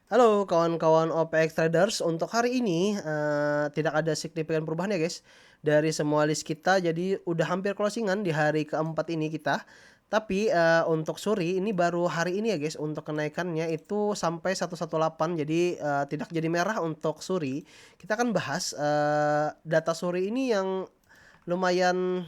Halo kawan-kawan OPX Traders, untuk hari ini tidak ada signifikan perubahan ya guys dari semua list kita, jadi udah hampir closingan di hari keempat ini kita. Tapi untuk suri ini baru hari ini ya guys, untuk kenaikannya itu sampai 118, jadi tidak jadi merah untuk suri. Kita akan bahas data suri ini yang lumayan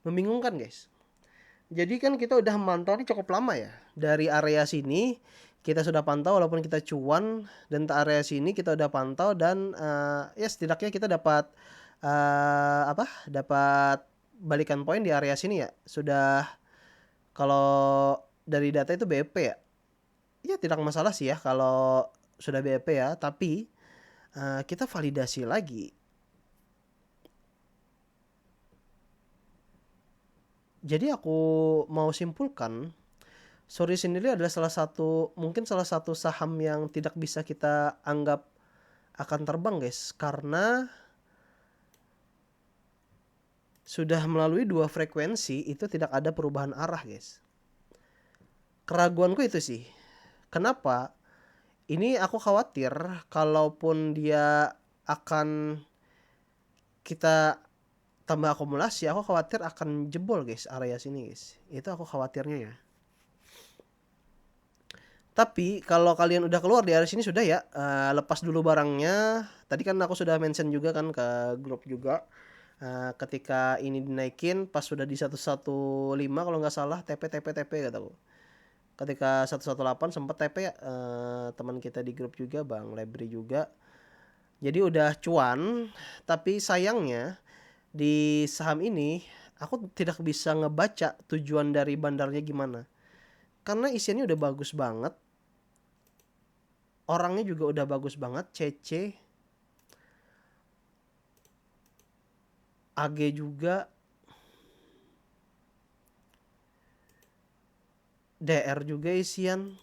membingungkan guys. Jadi kan kita udah memantau ini cukup lama ya. Dari area sini kita sudah pantau walaupun kita cuan, dan ke area sini kita udah pantau dan ya setidaknya kita dapat dapat balikan poin di area sini ya. Sudah, kalau dari data itu BP ya. Ya tidak masalah sih ya kalau sudah BP ya, tapi kita validasi lagi. Jadi aku mau simpulkan, Sori sendiri adalah mungkin salah satu saham yang tidak bisa kita anggap akan terbang guys, karena sudah melalui dua frekuensi itu tidak ada perubahan arah guys. Keraguanku itu sih. Kenapa? Ini aku khawatir kalaupun dia akan kita tambah akumulasi, aku khawatir akan jebol guys area sini guys. Itu aku khawatirnya ya. Tapi kalau kalian udah keluar di area sini sudah ya, lepas dulu barangnya. Tadi kan aku sudah mention juga kan ke grup juga. Ketika ini dinaikin pas sudah di 115 kalau nggak salah, TP kataku. Ketika 118 sempat TP ya, teman kita di grup juga, Bang Lebri juga. Jadi udah cuan, tapi sayangnya di saham ini aku tidak bisa ngebaca tujuan dari bandarnya gimana. Karena isiannya udah bagus banget, orangnya juga udah bagus banget, CC, AG juga, DR juga isian.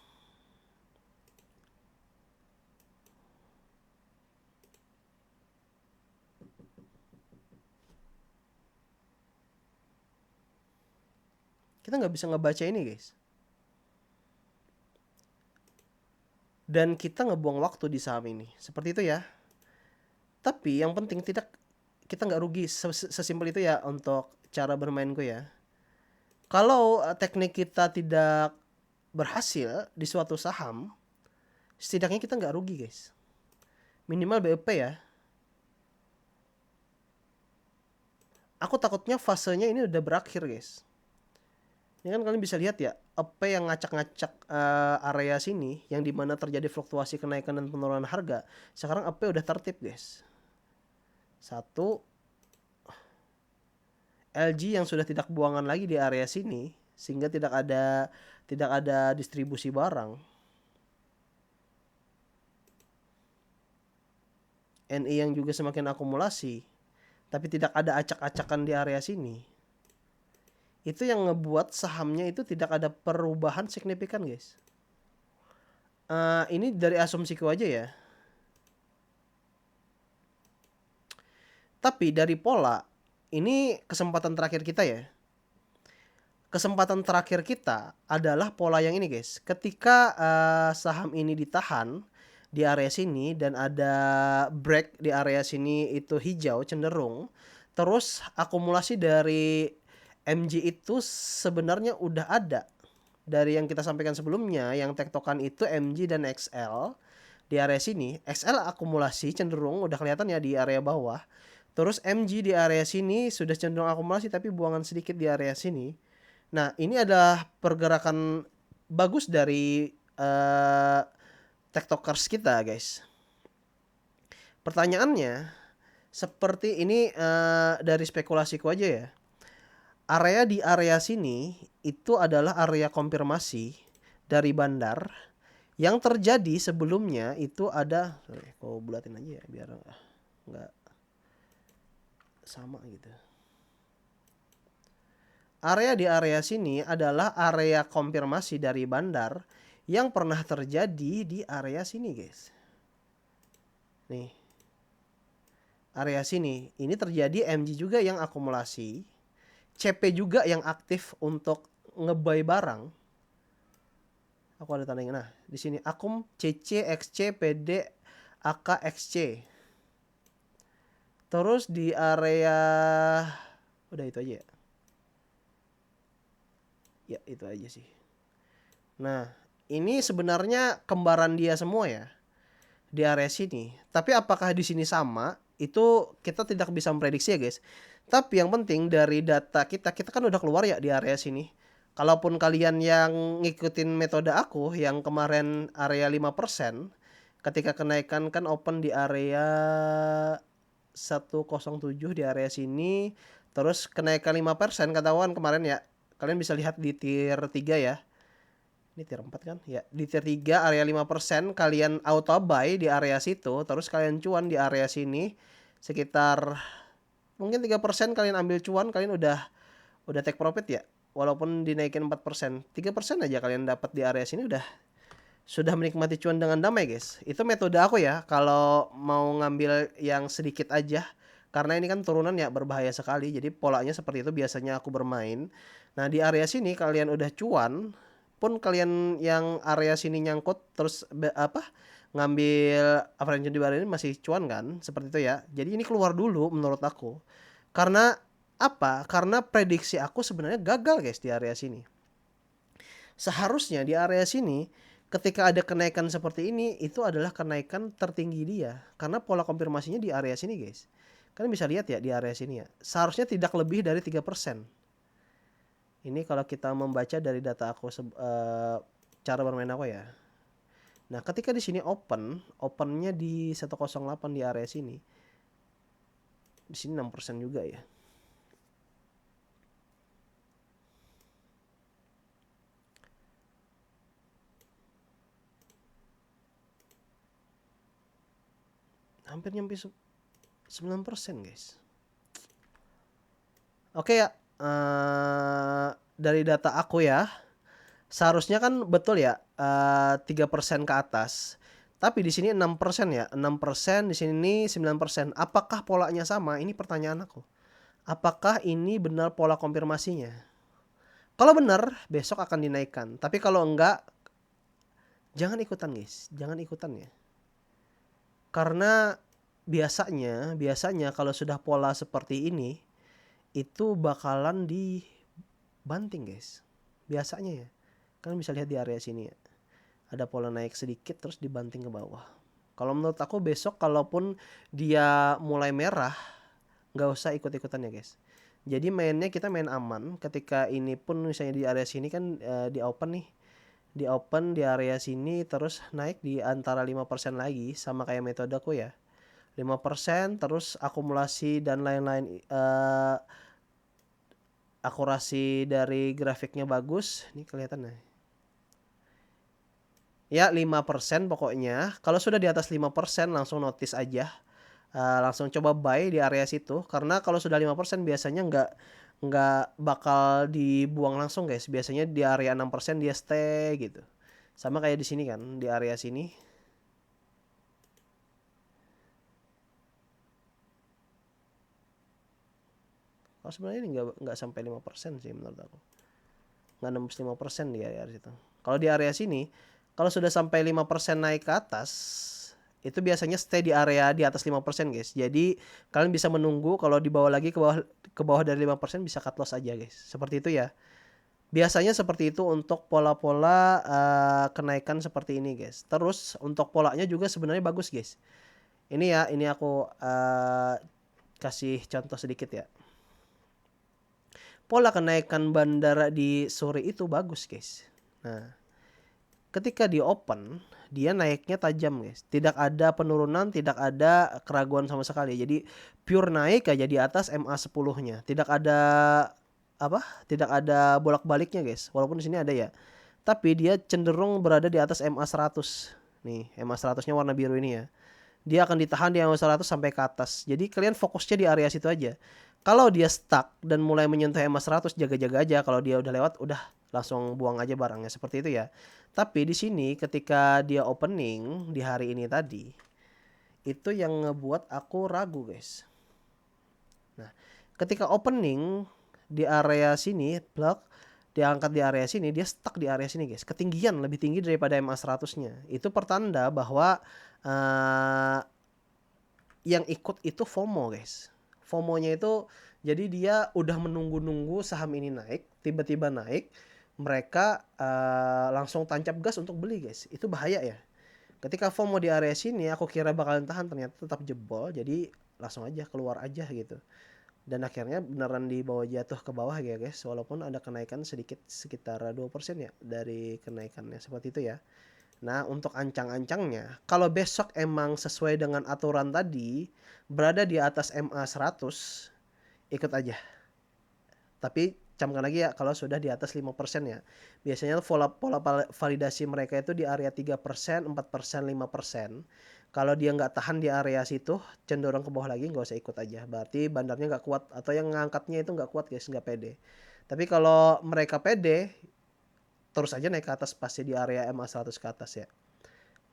Kita nggak bisa ngebaca ini guys. Dan kita ngebuang waktu di saham ini. Seperti itu ya. Tapi yang penting kita nggak rugi, sesimpel itu ya untuk cara bermainku ya. Kalau teknik kita tidak berhasil di suatu saham, setidaknya kita nggak rugi guys. Minimal BEP ya. Aku takutnya fasenya ini udah berakhir guys. Ini kan kalian bisa lihat ya, apa yang ngacak-ngacak area sini, yang dimana terjadi fluktuasi kenaikan dan penurunan harga. Sekarang apa udah tertib guys. Satu, LG yang sudah tidak buangan lagi di area sini, sehingga tidak ada distribusi barang. NI yang juga semakin akumulasi, tapi tidak ada acak-acakan di area sini. Itu yang ngebuat sahamnya itu tidak ada perubahan signifikan guys. Ini dari asumsiku aja ya. Tapi dari pola, ini kesempatan terakhir kita ya. Kesempatan terakhir kita adalah pola yang ini guys. Ketika saham ini ditahan di area sini dan ada break di area sini itu hijau cenderung, terus akumulasi dari MG itu sebenarnya udah ada. Dari yang kita sampaikan sebelumnya, yang tektokan itu MG dan XL di area sini. XL akumulasi cenderung udah kelihatan ya di area bawah. Terus MG di area sini sudah cenderung akumulasi tapi buangan sedikit di area sini. Nah, ini adalah pergerakan bagus dari TikTokers kita, guys. Pertanyaannya, seperti ini dari spekulasiku aja ya. Area di area sini itu adalah area konfirmasi dari bandar yang terjadi sebelumnya. Itu ada, kau bulatin aja ya biar nggak sama gitu. Area di area sini adalah area konfirmasi dari bandar yang pernah terjadi di area sini guys. Nih, area sini ini terjadi MG juga yang akumulasi, CP juga yang aktif untuk ngebuy barang. Aku ada tandanya. Nah, di sini akum CC, XC, PD, AK, XC. Terus di area udah itu aja ya. Ya, itu aja sih. Nah, ini sebenarnya kembaran dia semua ya di area sini. Tapi apakah di sini sama? Itu kita tidak bisa memprediksi ya, guys. Tapi yang penting dari data kita kan udah keluar ya di area sini. Kalaupun kalian yang ngikutin metode aku yang kemarin area 5%, ketika kenaikan kan open di area 107 di area sini, terus kenaikan 5% ketahuan kemarin ya. Kalian bisa lihat di tier 3 ya. Ini tier 4 kan? Ya, di tier 3 area 5% kalian auto buy di area situ, terus kalian cuan di area sini sekitar mungkin 3% kalian ambil cuan, kalian udah take profit ya. Walaupun dinaikin 4%, 3% aja kalian dapat di area sini udah sudah menikmati cuan dengan damai, guys. Itu metode aku ya kalau mau ngambil yang sedikit aja. Karena ini kan turunan ya berbahaya sekali. Jadi polanya seperti itu biasanya aku bermain. Nah, di area sini kalian udah cuan, pun kalian yang area sini nyangkut terus ngambil average di bawah ini masih cuan kan, seperti itu ya. Jadi ini keluar dulu menurut aku. Karena apa? Karena prediksi aku sebenarnya gagal, guys, di area sini. Seharusnya di area sini ketika ada kenaikan seperti ini itu adalah kenaikan tertinggi dia karena pola konfirmasinya di area sini, guys. Kalian bisa lihat ya di area sini ya. Seharusnya tidak lebih dari 3%. Ini kalau kita membaca dari data aku cara bermain aku ya. Nah, ketika di sini opennya di 108 di area sini. Di sini 6% juga ya. Hampir nyampe 9%, guys. Oke ya. Dari data aku ya, seharusnya kan betul ya 3% ke atas. Tapi di sini 6% ya. 6%, di sini 9%. Apakah polanya sama? Ini pertanyaan aku. Apakah ini benar pola konfirmasinya? Kalau benar, besok akan dinaikkan. Tapi kalau enggak, jangan ikutan, guys. Jangan ikutan ya. Karena biasanya kalau sudah pola seperti ini, itu bakalan dibanting, guys. Biasanya ya. Kalian bisa lihat di area sini ya. Ada pola naik sedikit terus dibanting ke bawah. Kalau menurut aku besok kalaupun dia mulai merah, nggak usah ikut-ikutan ya, guys. Jadi mainnya kita main aman. Ketika ini pun misalnya di area sini kan di open nih. Di open di area sini terus naik di antara 5% lagi sama kayak metodeku ya. 5% terus akumulasi dan lain-lain akurasi dari grafiknya bagus. Ini kelihatan nih. Ya 5% pokoknya. Kalau sudah di atas 5% langsung notice aja. Langsung coba buy di area situ. Karena kalau sudah 5% biasanya nggak bakal dibuang langsung, guys. Biasanya di area 6% dia stay gitu. Sama kayak di sini kan, di area sini. Kalau sebenarnya ini nggak sampai 5% sih menurut aku. Nggak nembus 5% di area situ. Kalau di area sini, kalau sudah sampai 5% naik ke atas, itu biasanya stay di area di atas 5%, guys. Jadi kalian bisa menunggu kalau dibawa lagi ke bawah dari 5% bisa cut loss aja, guys. Seperti itu ya. Biasanya seperti itu untuk pola-pola kenaikan seperti ini, guys. Terus untuk polanya juga sebenarnya bagus, guys. Ini ya, ini aku kasih contoh sedikit ya. Pola kenaikan bandara di sore itu bagus, guys. Nah, ketika di open dia naiknya tajam, guys. Tidak ada penurunan, tidak ada keraguan sama sekali. Jadi pure naik aja di atas MA10-nya. Tidak ada Tidak ada bolak-baliknya, guys. Walaupun di sini ada ya. Tapi dia cenderung berada di atas MA100. Nih, MA100-nya warna biru ini ya. Dia akan ditahan di MA100 sampai ke atas. Jadi kalian fokusnya di area situ aja. Kalau dia stuck dan mulai menyentuh MA100, jaga-jaga aja. Kalau dia udah lewat, udah langsung buang aja barangnya, seperti itu ya. Tapi di sini ketika dia opening di hari ini tadi, itu yang ngebuat aku ragu, guys. Nah, ketika opening di area sini blok dia angkat di area sini, dia stuck di area sini guys, ketinggian lebih tinggi daripada MA 100-nya. Itu pertanda bahwa uh, yang ikut itu FOMO guys. FOMO-nya itu jadi dia udah menunggu-nunggu saham ini naik, tiba-tiba naik, mereka langsung tancap gas untuk beli guys. Itu bahaya ya. Ketika FOMO di area sini aku kira bakalan tahan, ternyata tetap jebol, jadi langsung aja keluar aja gitu. Dan akhirnya beneran dibawa jatuh ke bawah ya guys, walaupun ada kenaikan sedikit sekitar 2% ya dari kenaikannya, seperti itu ya. Nah, untuk ancang-ancangnya, kalau besok emang sesuai dengan aturan tadi, berada di atas MA 100, ikut aja. Tapi camkan lagi ya kalau sudah di atas 5% ya. Biasanya pola validasi mereka itu di area 3%, 4%, 5%. Kalau dia nggak tahan di area situ, cenderung ke bawah lagi, nggak usah ikut aja. Berarti bandarnya nggak kuat, atau yang ngangkatnya itu nggak kuat guys, nggak pede. Tapi kalau mereka pede, terus aja naik ke atas pasti di area MA 100 ke atas ya.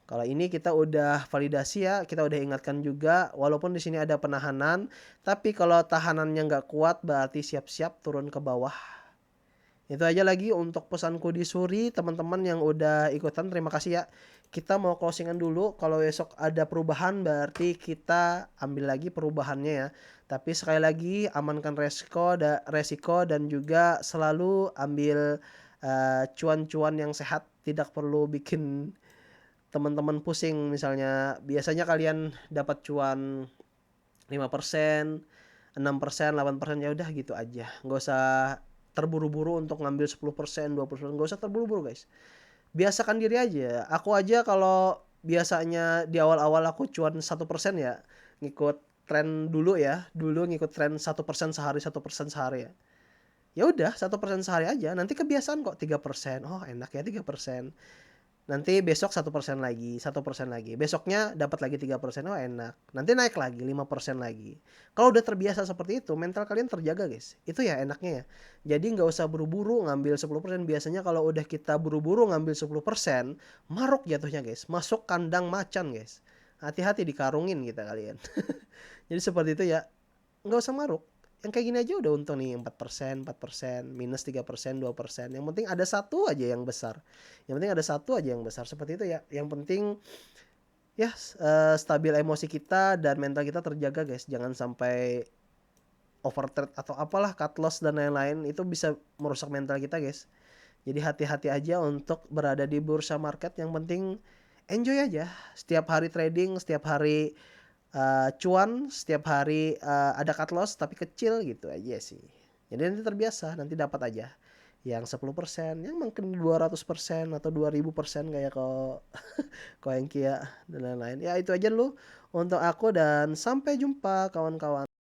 Kalau ini kita udah validasi ya, kita udah ingatkan juga, walaupun di sini ada penahanan, tapi kalau tahanannya nggak kuat berarti siap-siap turun ke bawah. Itu aja lagi untuk pesanku di Suri, teman-teman yang udah ikutan, terima kasih ya. Kita mau closingan dulu, kalau besok ada perubahan berarti kita ambil lagi perubahannya ya. Tapi sekali lagi amankan resiko dan juga selalu ambil cuan-cuan yang sehat, tidak perlu bikin teman-teman pusing. Misalnya biasanya kalian dapat cuan 5%, 6%, 8%, ya udah gitu aja. Nggak usah terburu-buru untuk ngambil 10%, 20%, nggak usah terburu-buru guys. Biasakan diri aja. Aku aja kalau biasanya di awal-awal aku cuan 1% ya, ngikut tren dulu ya. Dulu ngikut tren 1% sehari, 1% sehari ya. Ya udah 1% sehari aja, nanti kebiasaan kok 3%. Oh enak ya 3%. Nanti besok 1% lagi, 1% lagi. Besoknya dapat lagi 3%, oh enak. Nanti naik lagi 5% lagi. Kalau udah terbiasa seperti itu, mental kalian terjaga guys. Itu ya enaknya ya. Jadi nggak usah buru-buru ngambil 10%. Biasanya kalau udah kita buru-buru ngambil 10%, maruk jatuhnya guys. Masuk kandang macan guys. Hati-hati dikarungin kita kalian. Jadi seperti itu ya. Nggak usah maruk. Yang kayak gini aja udah untung nih, 4%, minus 3%, 2%. Yang penting ada satu aja yang besar. Yang penting ada satu aja yang besar, seperti itu ya. Yang penting ya stabil emosi kita dan mental kita terjaga guys. Jangan sampai overtrade atau apalah, cut loss dan lain-lain, itu bisa merusak mental kita guys. Jadi hati-hati aja untuk berada di bursa market. Yang penting enjoy aja. Setiap hari trading, setiap hari cuan, setiap hari ada cut loss tapi kecil gitu aja sih. Jadi nanti terbiasa, nanti dapat aja yang 10%, yang mungkin 200% atau 2000% kayak kok yang Kia dan lain-lain. Ya itu aja dulu untuk aku, dan sampai jumpa kawan-kawan.